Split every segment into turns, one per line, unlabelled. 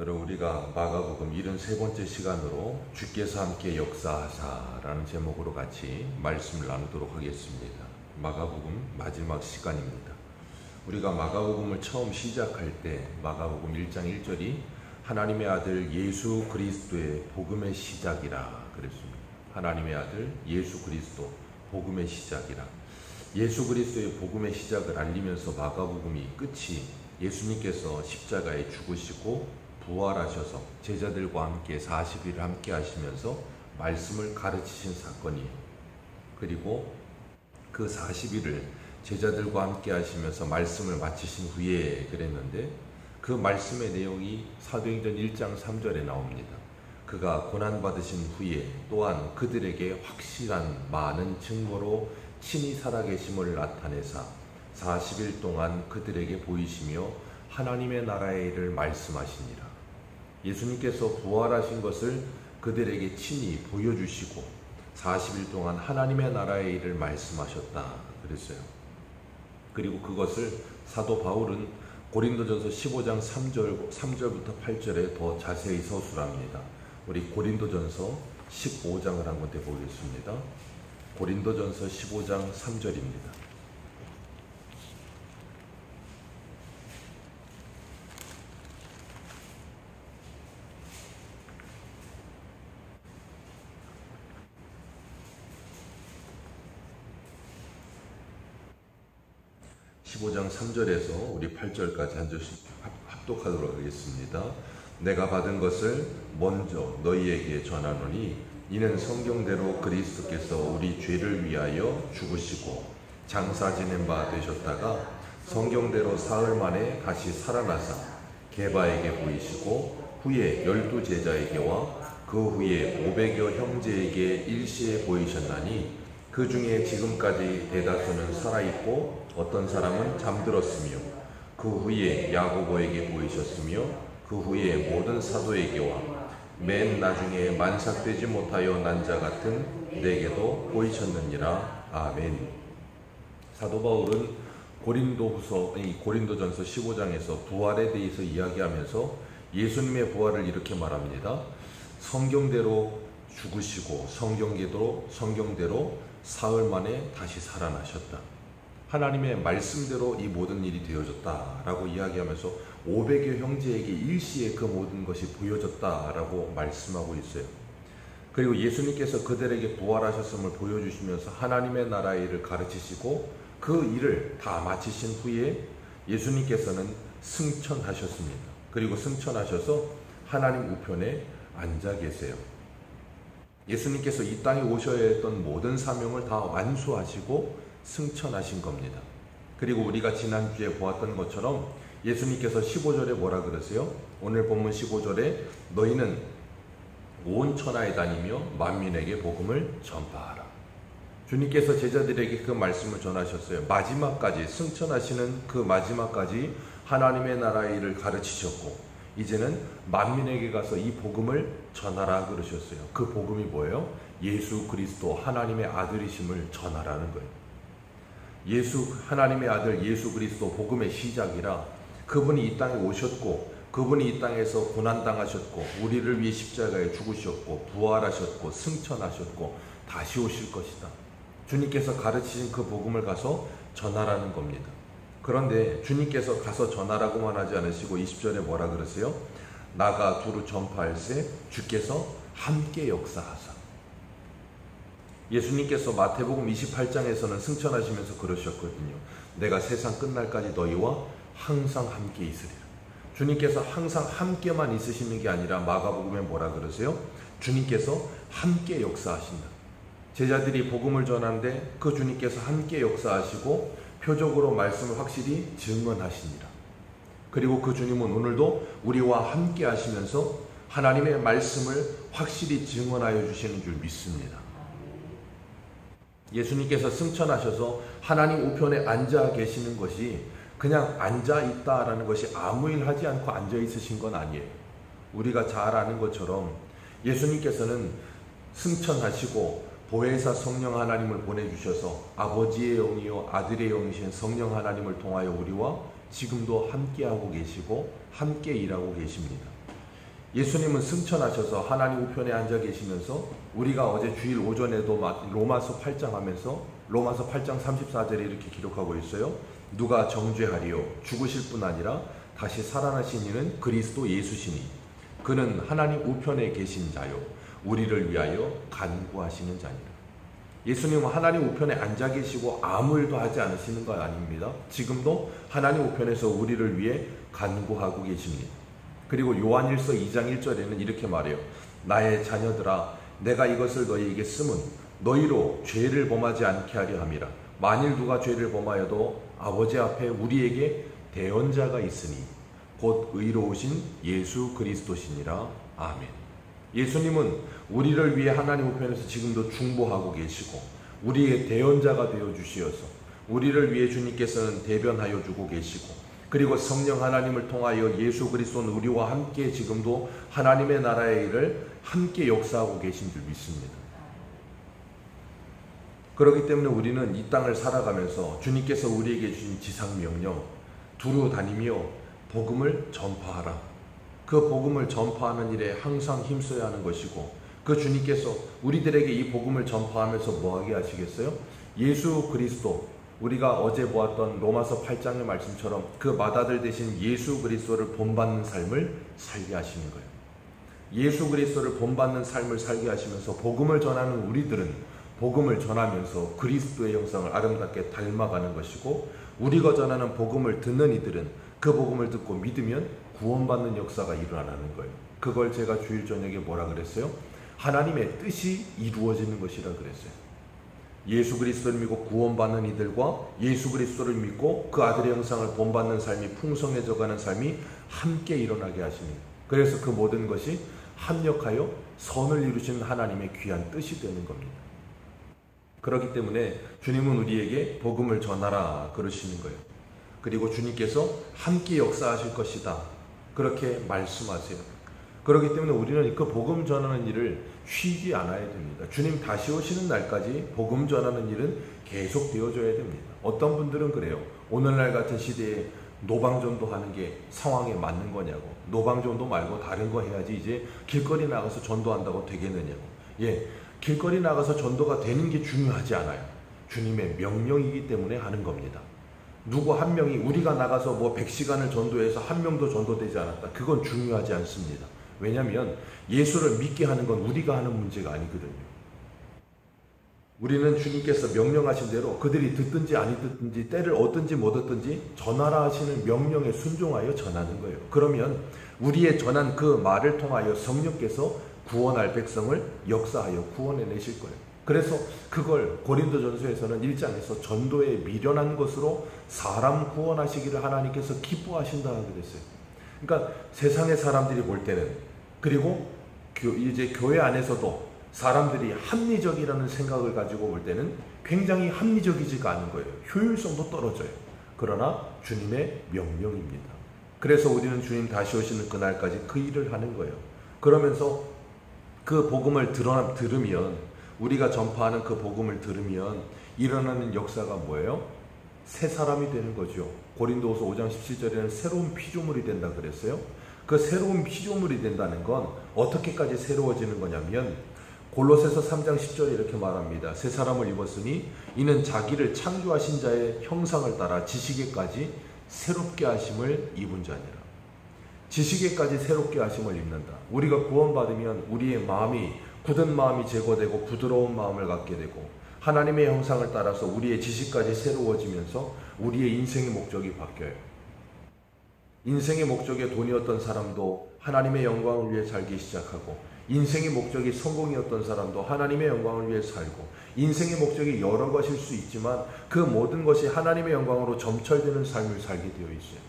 오늘은 우리가 마가복음 73번째 시간으로 주께서 함께 역사하사라는 제목으로 같이 말씀을 나누도록 하겠습니다. 마가복음 마지막 시간입니다. 우리가 마가복음을 처음 시작할 때 마가복음 1장 1절이 하나님의 아들 예수 그리스도의 복음의 시작이라 그랬습니다. 하나님의 아들 예수 그리스도 복음의 시작이라. 예수 그리스도의 복음의 시작을 알리면서 마가복음이 끝이 예수님께서 십자가에 죽으시고 부활하셔서 제자들과 함께 40일을 함께 하시면서 말씀을 가르치신 사건이에요. 그리고 그 40일을 제자들과 함께 하시면서 말씀을 마치신 후에 그랬는데 그 말씀의 내용이 사도행전 1장 3절에 나옵니다. 그가 고난받으신 후에 또한 그들에게 확실한 많은 증거로 친히 살아계심을 나타내사 40일 동안 그들에게 보이시며 하나님의 나라의 일을 말씀하시니라. 예수님께서 부활하신 것을 그들에게 친히 보여주시고 40일 동안 하나님의 나라의 일을 말씀하셨다 그랬어요. 그리고 그것을 사도 바울은 고린도전서 15장 3절부터 8절에 더 자세히 서술합니다. 우리 고린도전서 15장을 한번 보겠습니다. 고린도전서 15장 3절입니다. 15장 3절에서 우리 8절까지 한 절씩 합독하도록 하겠습니다. 내가 받은 것을 먼저 너희에게 전하노니 이는 성경대로 그리스도께서 우리 죄를 위하여 죽으시고 장사 지낸 바 되셨다가 성경대로 사흘 만에 다시 살아나사 게바에게 보이시고 후에 12 제자에게와 그 후에 500여 형제에게 일시에 보이셨나니 그 중에 지금까지 대다수는 살아있고 어떤 사람은 잠들었으며 그 후에 야고보에게 보이셨으며 그 후에 모든 사도에게와 맨 나중에 만삭되지 못하여 난 자 같은 내게도 보이셨느니라. 아멘. 사도 바울은 고린도전서 15장에서 부활에 대해서 이야기하면서 예수님의 부활을 이렇게 말합니다. 성경대로 죽으시고 성경대로 사흘 만에 다시 살아나셨다. 하나님의 말씀대로 이 모든 일이 되어졌다라고 이야기하면서 500여 형제에게 일시에 그 모든 것이 보여졌다라고 말씀하고 있어요. 그리고 예수님께서 그들에게 부활하셨음을 보여주시면서 하나님의 나라의 일을 가르치시고 그 일을 다 마치신 후에 예수님께서는 승천하셨습니다. 그리고 승천하셔서 하나님 우편에 앉아 계세요. 예수님께서 이 땅에 오셔야 했던 모든 사명을 다 완수하시고 승천하신 겁니다. 그리고 우리가 지난주에 보았던 것처럼 예수님께서 15절에 뭐라 그러세요? 오늘 본문 15절에 너희는 온 천하에 다니며 만민에게 복음을 전파하라. 주님께서 제자들에게 그 말씀을 전하셨어요. 마지막까지 승천하시는 그 마지막까지 하나님의 나라의 일을 가르치셨고 이제는 만민에게 가서 이 복음을 전하라 그러셨어요. 그 복음이 뭐예요? 예수 그리스도 하나님의 아들이심을 전하라는 거예요. 하나님의 아들 예수 그리스도 복음의 시작이라 그분이 이 땅에 오셨고 그분이 이 땅에서 고난당하셨고 우리를 위해 십자가에 죽으셨고 부활하셨고 승천하셨고 다시 오실 것이다. 주님께서 가르치신 그 복음을 가서 전하라는 겁니다. 그런데 주님께서 가서 전하라고만 하지 않으시고 20절에 뭐라 그러세요? 나가 두루 전파할세 주께서 함께 역사하사. 예수님께서 마태복음 28장에서는 승천하시면서 그러셨거든요. 내가 세상 끝날까지 너희와 항상 함께 있으리라. 주님께서 항상 함께만 있으시는 게 아니라 마가복음에 뭐라 그러세요? 주님께서 함께 역사하신다. 제자들이 복음을 전하는데 그 주님께서 함께 역사하시고 표적으로 말씀을 확실히 증언하시니라. 그리고 그 주님은 오늘도 우리와 함께 하시면서 하나님의 말씀을 확실히 증언하여 주시는 줄 믿습니다. 예수님께서 승천하셔서 하나님 우편에 앉아 계시는 것이 그냥 앉아 있다라는 것이 아무 일 하지 않고 앉아 있으신 건 아니에요. 우리가 잘 아는 것처럼 예수님께서는 승천하시고 보혜사 성령 하나님을 보내주셔서 아버지의 영이요 아들의 영이신 성령 하나님을 통하여 우리와 지금도 함께하고 계시고 함께 일하고 계십니다. 예수님은 승천하셔서 하나님 우편에 앉아 계시면서 우리가 어제 주일 오전에도 로마서 8장 하면서 로마서 8장 34절에 이렇게 기록하고 있어요. 누가 정죄하리요? 죽으실 뿐 아니라 다시 살아나신 이는 그리스도 예수시니 그는 하나님 우편에 계신 자요 우리를 위하여 간구하시는 자니라. 예수님은 하나님 우편에 앉아 계시고 아무 일도 하지 않으시는 거 아닙니다. 지금도 하나님 우편에서 우리를 위해 간구하고 계십니다. 그리고 요한일서 2장 1절에는 이렇게 말해요. 나의 자녀들아 내가 이것을 너희에게 쓰면 너희로 죄를 범하지 않게 하려 함이라. 만일 누가 죄를 범하여도 아버지 앞에 우리에게 대언자가 있으니 곧 의로우신 예수 그리스도시니라. 아멘. 예수님은 우리를 위해 하나님 우편에서 지금도 중보하고 계시고 우리의 대언자가 되어 주시어서 우리를 위해 주님께서는 대변하여 주고 계시고 그리고 성령 하나님을 통하여 예수 그리스도는 우리와 함께 지금도 하나님의 나라의 일을 함께 역사하고 계신 줄 믿습니다. 그렇기 때문에 우리는 이 땅을 살아가면서 주님께서 우리에게 주신 지상명령 두루 다니며 복음을 전파하라. 그 복음을 전파하는 일에 항상 힘써야 하는 것이고 그 주님께서 우리들에게 이 복음을 전파하면서 뭐하게 하시겠어요? 예수 그리스도 우리가 어제 보았던 로마서 8장의 말씀처럼 그 맏아들 대신 예수 그리스도를 본받는 삶을 살게 하시는 거예요. 예수 그리스도를 본받는 삶을 살게 하시면서 복음을 전하는 우리들은 복음을 전하면서 그리스도의 형상을 아름답게 닮아가는 것이고 우리가 전하는 복음을 듣는 이들은 그 복음을 듣고 믿으면 구원받는 역사가 일어나는 거예요. 그걸 제가 주일 저녁에 뭐라 그랬어요? 하나님의 뜻이 이루어지는 것이라 그랬어요. 예수 그리스도를 믿고 구원받는 이들과 예수 그리스도를 믿고 그 아들의 형상을 본받는 삶이 풍성해져가는 삶이 함께 일어나게 하십니다. 그래서 그 모든 것이 합력하여 선을 이루시는 하나님의 귀한 뜻이 되는 겁니다. 그렇기 때문에 주님은 우리에게 복음을 전하라 그러시는 거예요. 그리고 주님께서 함께 역사하실 것이다 그렇게 말씀하세요. 그렇기 때문에 우리는 그 복음 전하는 일을 쉬지 않아야 됩니다. 주님 다시 오시는 날까지 복음 전하는 일은 계속 되어줘야 됩니다. 어떤 분들은 그래요. 오늘날 같은 시대에 노방전도 하는 게 상황에 맞는 거냐고. 노방전도 말고 다른 거 해야지 이제 길거리 나가서 전도한다고 되겠느냐고. 길거리 나가서 전도가 되는 게 중요하지 않아요. 주님의 명령이기 때문에 하는 겁니다. 누구 한 명이 우리가 나가서 뭐 100시간을 전도해서 한 명도 전도되지 않았다. 그건 중요하지 않습니다. 왜냐하면 예수를 믿게 하는 건 우리가 하는 문제가 아니거든요. 우리는 주님께서 명령하신 대로 그들이 듣든지 아니 듣든지 때를 얻든지 못 얻든지 전하라 하시는 명령에 순종하여 전하는 거예요. 그러면 우리의 전한 그 말을 통하여 성령께서 구원할 백성을 역사하여 구원해내실 거예요. 그래서 그걸 고린도전서에서는 1장에서 전도에 미련한 것으로 사람 구원하시기를 하나님께서 기뻐하신다 그랬어요. 그러니까 세상의 사람들이 볼 때는 그리고 이제 교회 안에서도 사람들이 합리적이라는 생각을 가지고 볼 때는 굉장히 합리적이지가 않은 거예요. 효율성도 떨어져요. 그러나 주님의 명령입니다. 그래서 우리는 주님 다시 오시는 그날까지 그 일을 하는 거예요. 그러면서 그 복음을 들으면 우리가 전파하는 그 복음을 들으면 일어나는 역사가 뭐예요? 새 사람이 되는 거죠. 고린도후서 5장 17절에는 새로운 피조물이 된다 그랬어요. 그 새로운 피조물이 된다는 건 어떻게까지 새로워지는 거냐면 골로새서 3장 10절에 이렇게 말합니다. 새 사람을 입었으니 이는 자기를 창조하신 자의 형상을 따라 지식에까지 새롭게 하심을 입은 자니라. 지식에까지 새롭게 하심을 입는다. 우리가 구원받으면 우리의 마음이 굳은 마음이 제거되고 부드러운 마음을 갖게 되고 하나님의 형상을 따라서 우리의 지식까지 새로워지면서 우리의 인생의 목적이 바뀌어요. 인생의 목적이 돈이었던 사람도 하나님의 영광을 위해 살기 시작하고 인생의 목적이 성공이었던 사람도 하나님의 영광을 위해 살고 인생의 목적이 여러 것일 수 있지만 그 모든 것이 하나님의 영광으로 점철되는 삶을 살게 되어 있어요.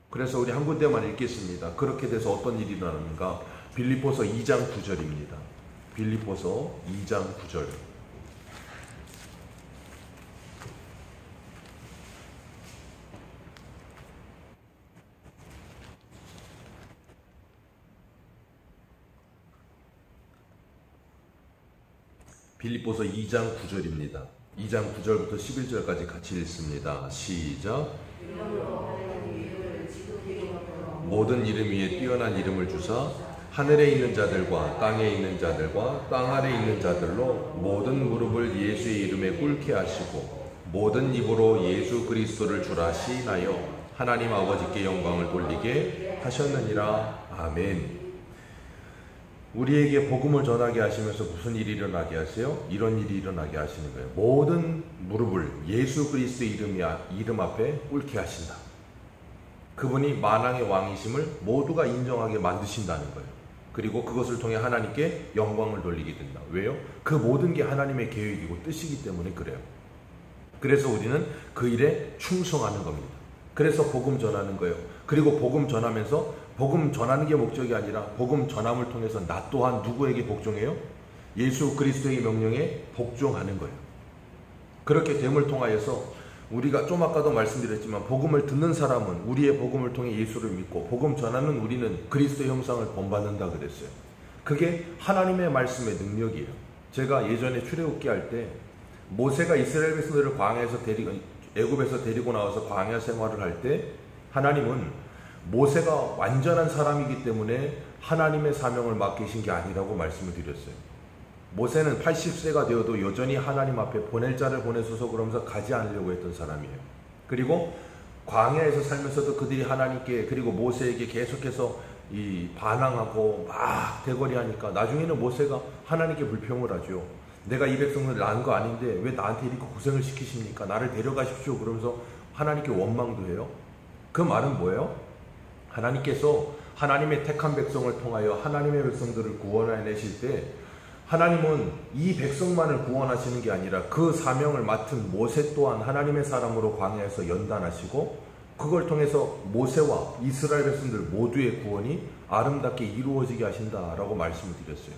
그래서 우리 한 군데만 읽겠습니다. 그렇게 돼서 어떤 일이 일어나는가? 빌립보서 2장 9절입니다. 빌립보서 2장 9절. 빌립보서 2장 9절입니다. 2장 9절부터 11절까지 같이 읽습니다. 시작. 모든 이름 위에 뛰어난 이름을 주사 하늘에 있는 자들과 땅에 있는 자들과 땅 아래 있는 자들로 모든 무릎을 예수의 이름에 꿇게 하시고 모든 입으로 예수 그리스도를 주라 시인하여 하나님 아버지께 영광을 돌리게 하셨느니라. 아멘. 우리에게 복음을 전하게 하시면서 무슨 일이 일어나게 하세요? 이런 일이 일어나게 하시는 거예요. 모든 무릎을 예수 그리스도의 이름 앞에 꿇게 하신다. 그분이 만왕의 왕이심을 모두가 인정하게 만드신다는 거예요. 그리고 그것을 통해 하나님께 영광을 돌리게 된다. 왜요? 그 모든 게 하나님의 계획이고 뜻이기 때문에 그래요. 그래서 우리는 그 일에 충성하는 겁니다. 그래서 복음 전하는 거예요. 그리고 복음 전하면서 복음 전하는 게 목적이 아니라 복음 전함을 통해서 나 또한 누구에게 복종해요? 예수 그리스도의 명령에 복종하는 거예요. 그렇게 됨을 통하여서 우리가 좀 아까도 말씀드렸지만 복음을 듣는 사람은 우리의 복음을 통해 예수를 믿고 복음 전하는 우리는 그리스도의 형상을 본받는다 그랬어요. 그게 하나님의 말씀의 능력이에요. 제가 예전에 출애굽기 할 때 모세가 이스라엘 백성들을 애굽에서 데리고 나와서 광야 생활을 할 때 하나님은 모세가 완전한 사람이기 때문에 하나님의 사명을 맡기신 게 아니라고 말씀을 드렸어요. 모세는 80세가 되어도 여전히 하나님 앞에 보낼 자를 보내소서 그러면서 가지 않으려고 했던 사람이에요. 그리고 광야에서 살면서도 그들이 하나님께 그리고 모세에게 계속해서 반항하고 막 대거리하니까 나중에는 모세가 하나님께 불평을 하죠. 내가 이 백성을 낳은 거 아닌데 왜 나한테 이렇게 고생을 시키십니까? 나를 데려가십시오. 그러면서 하나님께 원망도 해요. 그 말은 뭐예요? 하나님께서 하나님의 택한 백성을 통하여 하나님의 백성들을 구원해내실 때 하나님은 이 백성만을 구원하시는 게 아니라 그 사명을 맡은 모세 또한 하나님의 사람으로 광야에서 연단하시고 그걸 통해서 모세와 이스라엘 백성들 모두의 구원이 아름답게 이루어지게 하신다라고 말씀을 드렸어요.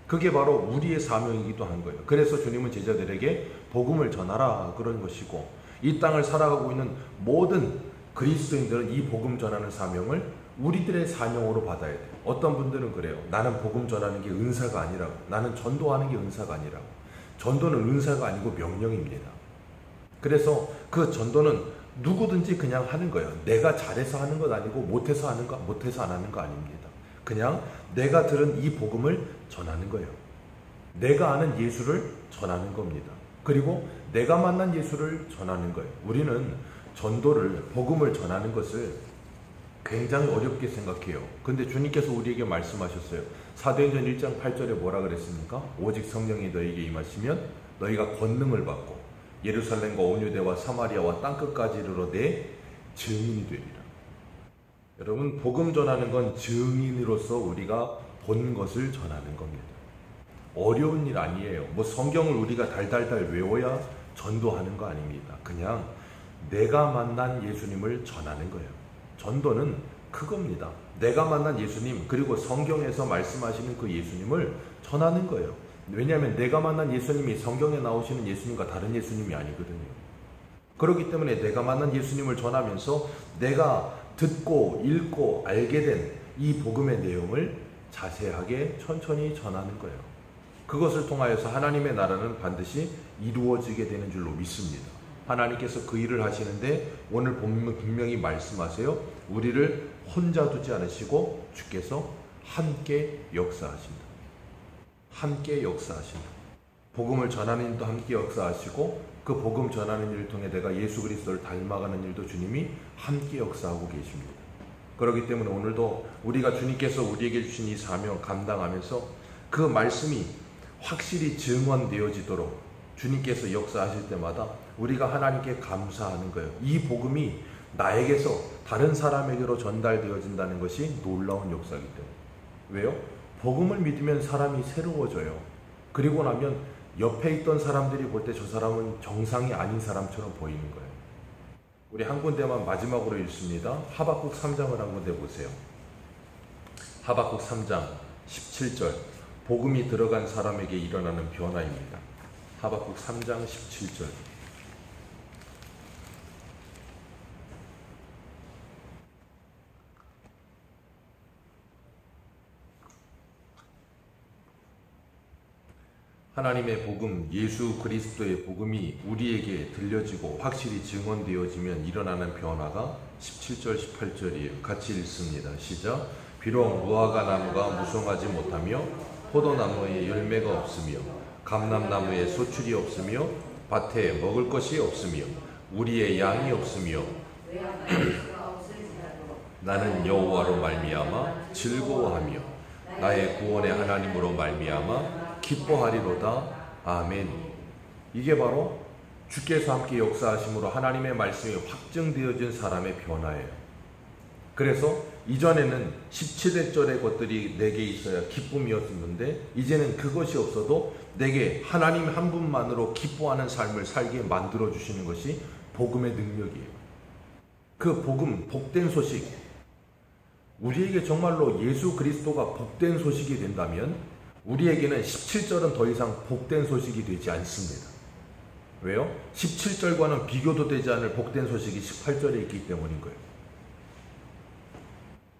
그게 바로 우리의 사명이기도 한 거예요. 그래서 주님은 제자들에게 복음을 전하라 그런 것이고 이 땅을 살아가고 있는 모든 그리스도인들은 이 복음 전하는 사명을 우리들의 사명으로 받아야 돼요. 어떤 분들은 그래요. 나는 복음 전하는 게 은사가 아니라고. 나는 전도하는 게 은사가 아니라고. 전도는 은사가 아니고 명령입니다. 그래서 그 전도는 누구든지 그냥 하는 거예요. 내가 잘해서 하는 것 아니고 못해서 안 하는 거 아닙니다. 그냥 내가 들은 이 복음을 전하는 거예요. 내가 아는 예수를 전하는 겁니다. 그리고 내가 만난 예수를 전하는 거예요. 우리는 전도를, 복음을 전하는 것을 굉장히 어렵게 생각해요. 근데 주님께서 우리에게 말씀하셨어요. 사도행전 1장 8절에 뭐라 그랬습니까? 오직 성령이 너에게 임하시면 너희가 권능을 받고 예루살렘과 온 유대와 사마리아와 땅끝까지 이르러 내 증인이 되리라. 여러분, 복음 전하는 건 증인으로서 우리가 본 것을 전하는 겁니다. 어려운 일 아니에요. 뭐 성경을 우리가 달달달 외워야 전도하는 거 아닙니다. 그냥 내가 만난 예수님을 전하는 거예요. 전도는 그겁니다. 내가 만난 예수님, 그리고 성경에서 말씀하시는 그 예수님을 전하는 거예요. 왜냐하면 내가 만난 예수님이 성경에 나오시는 예수님과 다른 예수님이 아니거든요. 그렇기 때문에 내가 만난 예수님을 전하면서 내가 듣고 읽고 알게 된 이 복음의 내용을 자세하게 천천히 전하는 거예요. 그것을 통하여서 하나님의 나라는 반드시 이루어지게 되는 줄로 믿습니다. 하나님께서 그 일을 하시는데 오늘 분명히 말씀하세요. 우리를 혼자 두지 않으시고 주께서 함께 역사하신다. 함께 역사하신다. 복음을 전하는 일도 함께 역사하시고 그 복음 전하는 일을 통해 내가 예수 그리스도를 닮아가는 일도 주님이 함께 역사하고 계십니다. 그렇기 때문에 오늘도 우리가 주님께서 우리에게 주신 이 사명 감당하면서 그 말씀이 확실히 증언되어지도록 주님께서 역사하실 때마다 우리가 하나님께 감사하는 거예요. 이 복음이 나에게서 다른 사람에게로 전달되어진다는 것이 놀라운 역사이기 때문에. 왜요? 복음을 믿으면 사람이 새로워져요. 그리고 나면 옆에 있던 사람들이 볼 때 저 사람은 정상이 아닌 사람처럼 보이는 거예요. 우리 한 군데만 마지막으로 읽습니다. 하박국 3장을 한 군데 보세요. 하박국 3장 17절. 복음이 들어간 사람에게 일어나는 변화입니다. 하박국 3장 17절. 하나님의 복음, 예수 그리스도의 복음이 우리에게 들려지고 확실히 증언되어지면 일어나는 변화가 17절 18절이에요. 같이 읽습니다. 시작. 비록 무화과 나무가 무성하지 못하며 포도나무에 열매가 없으며 감람나무에 소출이 없으며 밭에 먹을 것이 없으며 우리의 양이 없으며 나는 여호와로 말미암아 즐거워하며 나의 구원의 하나님으로 말미암아 기뻐하리로다. 아멘. 이게 바로 주께서 함께 역사하심으로 하나님의 말씀이 확증되어진 사람의 변화예요. 그래서 이전에는 17절의 것들이 내게 있어야 기쁨이었는데 이제는 그것이 없어도 내게 하나님 한 분만으로 기뻐하는 삶을 살게 만들어 주시는 것이 복음의 능력이에요. 그 복음, 복된 소식, 우리에게 정말로 예수 그리스도가 복된 소식이 된다면 우리에게는 17절은 더 이상 복된 소식이 되지 않습니다. 왜요? 17절과는 비교도 되지 않을 복된 소식이 18절에 있기 때문인 거예요.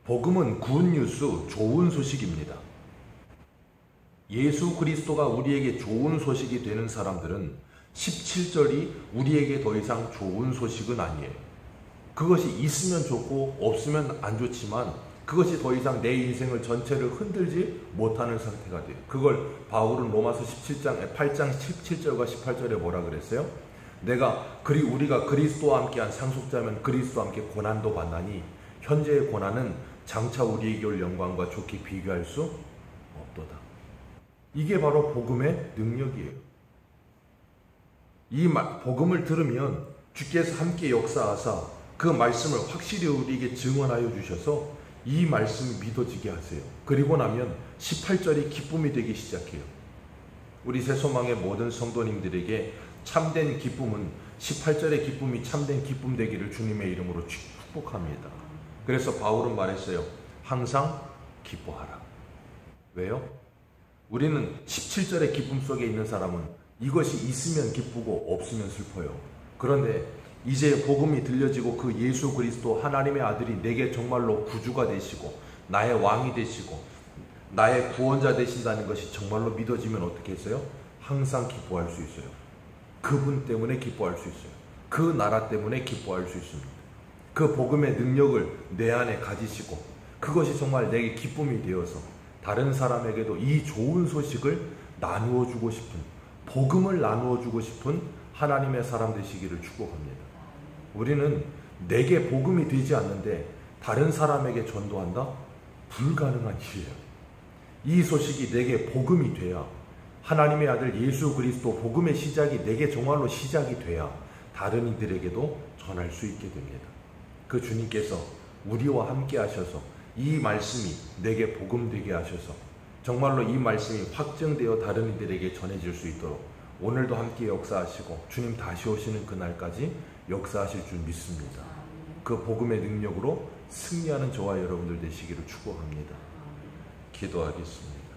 복음은 굿뉴스, 좋은 소식입니다. 예수 그리스도가 우리에게 좋은 소식이 되는 사람들은 17절이 우리에게 더 이상 좋은 소식은 아니에요. 그것이 있으면 좋고 없으면 안 좋지만 그것이 더 이상 내 인생을 전체를 흔들지 못하는 상태가 돼요. 그걸 바울은 로마서 8장 17절과 18절에 뭐라 그랬어요? 우리가 그리스도와 함께한 상속자면 그리스도와 함께 고난도 받나니 현재의 고난은 장차 우리에게 올 영광과 좋게 비교할 수 없도다. 이게 바로 복음의 능력이에요. 이 복음을 들으면 주께서 함께 역사하사 그 말씀을 확실히 우리에게 증언하여 주셔서 이 말씀이 믿어지게 하세요. 그리고 나면 18절이 기쁨이 되기 시작해요. 우리 새소망의 모든 성도님들에게 참된 기쁨은 18절의 기쁨이 참된 기쁨 되기를 주님의 이름으로 축복합니다. 그래서 바울은 말했어요. 항상 기뻐하라. 왜요? 우리는 17절의 기쁨 속에 있는 사람은 이것이 있으면 기쁘고 없으면 슬퍼요. 그런데 이제 복음이 들려지고 그 예수 그리스도 하나님의 아들이 내게 정말로 구주가 되시고 나의 왕이 되시고 나의 구원자 되신다는 것이 정말로 믿어지면 어떻게 했어요? 항상 기뻐할 수 있어요. 그분 때문에 기뻐할 수 있어요. 그 나라 때문에 기뻐할 수 있습니다. 그 복음의 능력을 내 안에 가지시고 그것이 정말 내게 기쁨이 되어서 다른 사람에게도 이 좋은 소식을 나누어 주고 싶은, 복음을 나누어 주고 싶은 하나님의 사람 되시기를 축복합니다. 우리는 내게 복음이 되지 않는데 다른 사람에게 전도한다? 불가능한 일이에요. 이 소식이 내게 복음이 돼야, 하나님의 아들 예수 그리스도 복음의 시작이 내게 정말로 시작이 돼야 다른 이들에게도 전할 수 있게 됩니다. 그 주님께서 우리와 함께 하셔서 이 말씀이 내게 복음 되게 하셔서 정말로 이 말씀이 확증되어 다른 이들에게 전해질 수 있도록 오늘도 함께 역사하시고 주님 다시 오시는 그날까지 역사하실 줄 믿습니다. 그 복음의 능력으로 승리하는 저와 여러분들 되시기를 축복합니다. 기도하겠습니다.